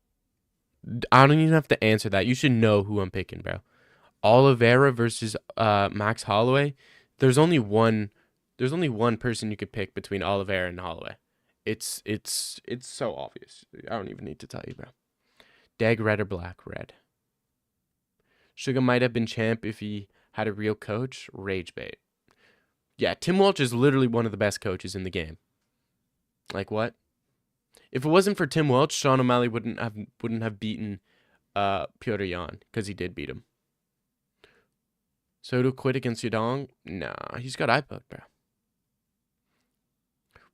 I don't even have to answer that. You should know who I'm picking, bro. Oliveira versus Max Holloway. There's only one. There's only one person you could pick between Oliveira and Holloway. It's so obvious. I don't even need to tell you, bro. Dag red or black? Red. Sugar might have been champ if he had a real coach. Rage bait. Yeah, Tim Welch is literally one of the best coaches in the game. Like what? If it wasn't for Tim Welch, Sean O'Malley wouldn't have beaten Petr Yan, because he did beat him. So to quit against Yadong? Nah, he's got iPod, bro.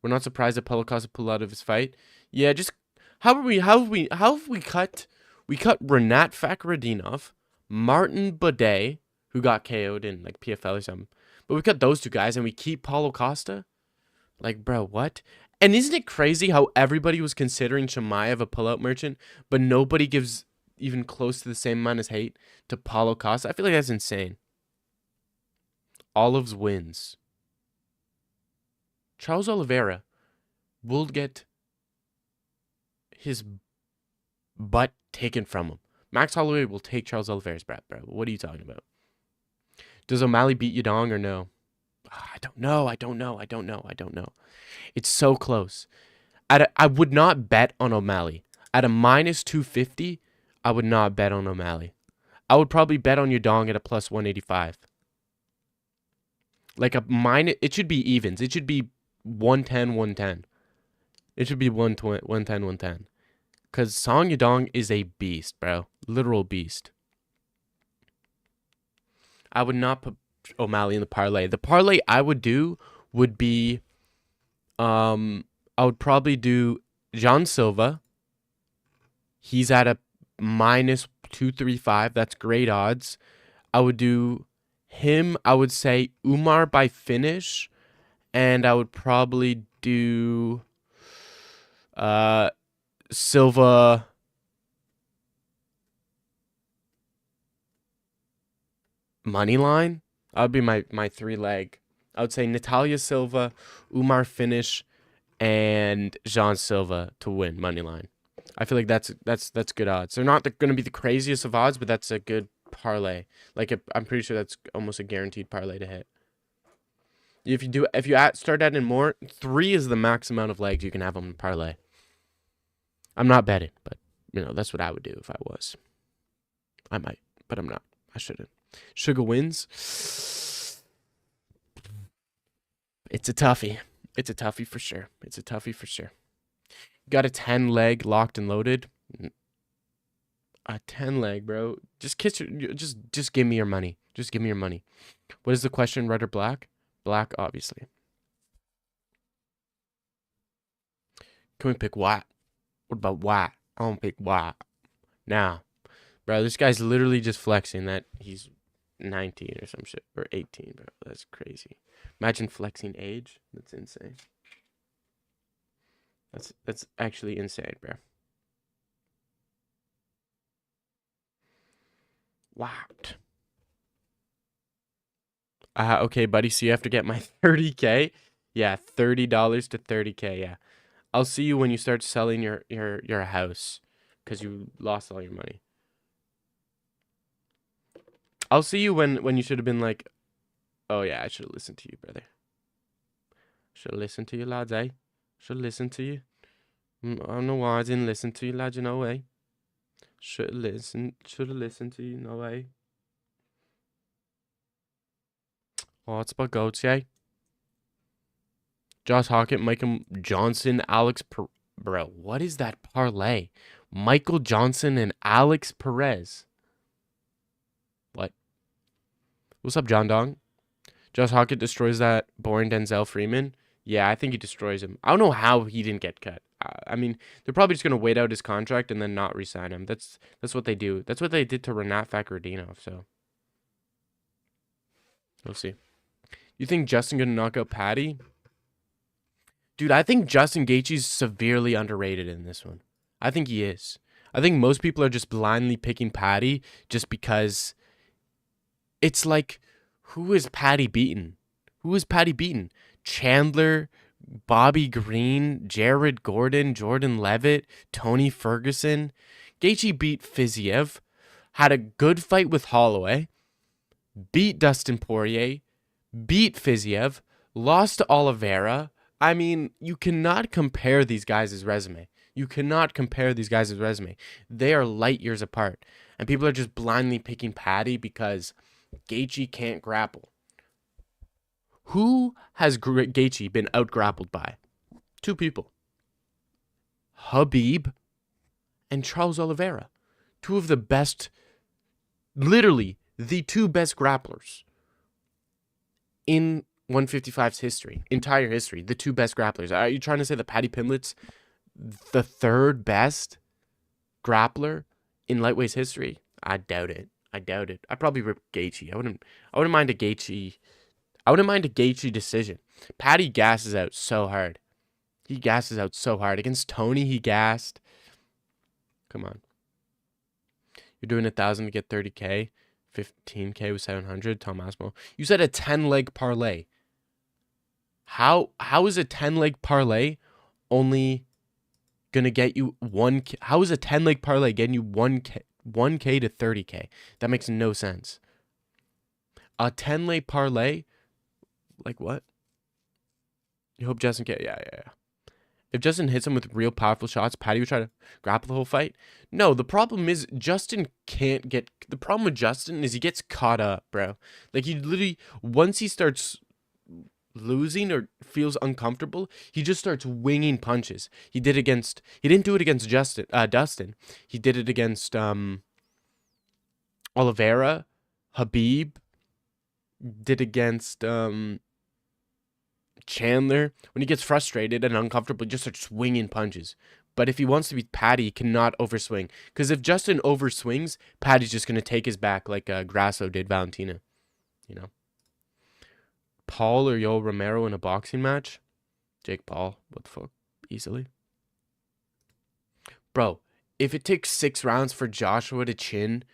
We're not surprised that Paulo Costa pulled out of his fight. Yeah, just how have we cut Renat Fakhretdinov, Martin Buday, who got KO'd in like PFL or something. But we cut those two guys and we keep Paulo Costa? Like, bro, what? And isn't it crazy how everybody was considering Chimaev a pullout merchant, but nobody gives even close to the same amount of hate to Paulo Costa? I feel like that's insane. Olives wins. Charles Oliveira will get his butt taken from him. Max Holloway will take Charles Oliveira's breath, bro. What are you talking about? Does O'Malley beat Yadong or no? I don't know. It's so close. I would not bet on O'Malley. At a minus 250, I would not bet on O'Malley. I would probably bet on Yadong at a plus 185. Like a minus, it should be evens. It should be 110, 110. It should be 110, 110. Because Song Yadong is a beast, bro. Literal beast. I would not put O'Malley in the parlay. The parlay I would do would be, I would probably do John Silva. He's at a minus 235. That's great odds. I would do him. I would say Umar by finish. And I would probably do Silva. Money line. That would be my 3-leg. I would say Natalia Silva, Umar finish, and Jean Silva to win money line. I feel like that's good odds. They're not going to be the craziest of odds, but that's a good parlay. Like I'm pretty sure that's almost a guaranteed parlay to hit. If you start adding more, 3 is the max amount of legs you can have on the parlay. I'm not betting, but that's what I would do if I was. I might, but I'm not. I shouldn't. Sugar wins. It's a toughie. It's a toughie for sure. Got a 10-leg locked and loaded. A 10-leg, bro. Just give me your money. Just give me your money. What is the question? Red or black? Black, obviously. Can we pick white? What about white? I don't pick white. Now, bro, this guy's literally just flexing that he's 19 or some shit. Or 18, bro. That's crazy. Imagine flexing age. That's insane. That's actually insane, bro. What? Okay, buddy. So you have to get my 30K. Yeah, $30 to 30K. Yeah, I'll see you when you start selling your house because you lost all your money. I'll see you when you should have been like, oh yeah, I should have listened to you, brother. Should have listened to you, lads, eh? Should have listened to you. I don't know why I didn't listen to you, lad. You know, way. Should have listened to you, no way. Oh, it's about goats, yeah. Josh Hockett, Michael Johnson, bro, what is that parlay? Michael Johnson and Alex Perez. What? What's up, John Dong? Josh Hockett destroys that boring Denzel Freeman. Yeah, I think he destroys him. I don't know how he didn't get cut. I mean, they're probably just gonna wait out his contract and then not re-sign him. That's what they do. That's what they did to Renat Fakhretdinov. So we'll see. You think Justin gonna knock out Patty? Dude, I think Justin Gaethje's severely underrated in this one. I think he is. I think most people are just blindly picking Patty just because it's like, who is Patty beaten? Chandler, Bobby Green, Jared Gordon, Jordan Levitt, Tony Ferguson. Gaethje beat Fiziev, had a good fight with Holloway, beat Dustin Poirier, beat Fiziev, lost to Oliveira. I mean, you cannot compare these guys' resume. You cannot compare these guys' resume. They are light years apart. And people are just blindly picking Paddy because Gaethje can't grapple. Who has Gaethje been out-grappled by? Two people. Khabib and Charles Oliveira. Two of the best, literally the two best grapplers in 155's history, entire history, the two best grapplers. Are you trying to say that Paddy Pimblett's the third best grappler in lightweight's history? I doubt it. I'd probably rip Gaethje. I wouldn't mind a Gaethje. I wouldn't mind a Gaethje decision. Paddy gasses out so hard. He gasses out so hard. Against Tony, he gassed. Come on. You're doing 1,000 to get 30K. 15K with 700. Tom Asmo. You said a 10-leg parlay. How is a 10-leg parlay only gonna get you 1K? How is a 10-leg parlay getting you 1K to 30K? That makes no sense. A 10-leg parlay, like what? You hope Justin can. Yeah. If Justin hits him with real powerful shots, Paddy would try to grapple the whole fight. No, the problem is Justin can't get. The problem with Justin is he gets caught up, bro. Like he literally, once he starts losing or feels uncomfortable, he just starts winging punches. He didn't do it against Dustin. He did it against Oliveira, Khabib. Did against Chandler. When he gets frustrated and uncomfortable, he just starts swinging punches. But if he wants to beat Paddy, he cannot overswing. Because if Justin overswings, Paddy's just going to take his back like Grasso did Valentina. You know? Paul or Yoel Romero in a boxing match? Jake Paul. What the fuck? Easily. Bro, if it takes 6 rounds for Joshua to chin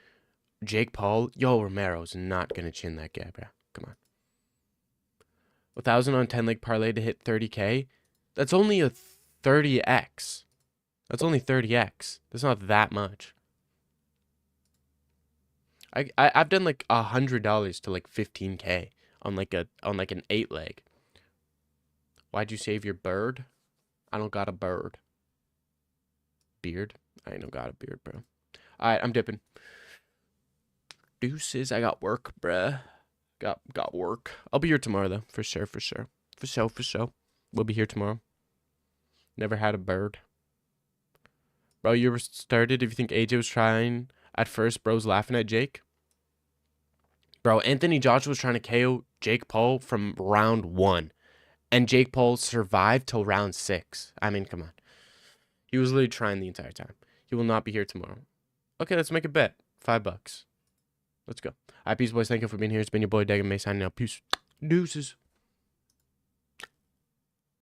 Jake Paul, Yoel Romero's not going to chin that guy, bro. Come on. 1,000 on 10-leg parlay to hit 30K? That's only a 30x. That's only 30x. That's not that much. I've done like $100 to like 15K on like an 8-leg. Why'd you save your bird? I don't got a bird. Beard? I ain't no got a beard, bro. Alright, I'm dipping. Deuces, I got work, bruh. Got work. I'll be here tomorrow though, for sure. We'll be here tomorrow. Never had a bird. Bro, you ever started if you think AJ was trying at first, bro's laughing at Jake? Bro, Anthony Joshua was trying to KO Jake Paul from round 1. And Jake Paul survived till round 6. I mean, come on. He was literally trying the entire time. He will not be here tomorrow. Okay, let's make a bet. $5. Let's go. All right, peace, boys. Thank you for being here. It's been your boy, Dagan May, signing out. Peace. Deuces.